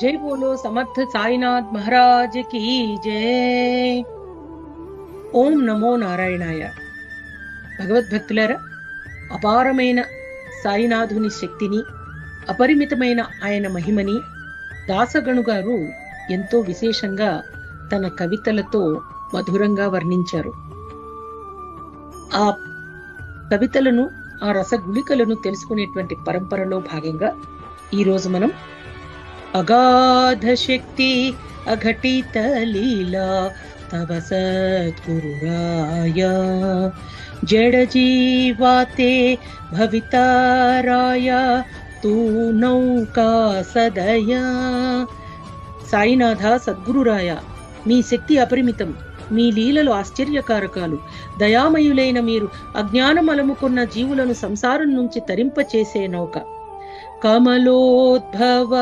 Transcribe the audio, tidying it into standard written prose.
जय बोलो समर्थ साईनाथ महाराज की जय। ఓం నమో నారాయణాయ. భగవద్భక్తులారా, అపారమైన సాయినాథుని శక్తిని, అపరిమితమైన ఆయన మహిమని దాసగణు గారు ఎంతో విశేషంగా తన కవితలతో మధురంగా వర్ణించారు. ఆ కవితలను, ఆ రసగుళికలను తెలుసుకునేటువంటి పరంపరలో భాగంగా ఈరోజు మనం అగాధ శక్తి అఘటిత లీలా तव सद्गुरुराय जड़ जीवाते भविताराय तू नौका सदया. సాయినాథ సద్గురురాయ, మీ శక్తి అపరిమితం, మీ లీలలు ఆశ్చర్యకారకాలు. దయామయులైన మీరు అజ్ఞానమలముకున్న జీవులను సంసారం నుంచి తరింపచేసే నౌక. కమలోద్భవ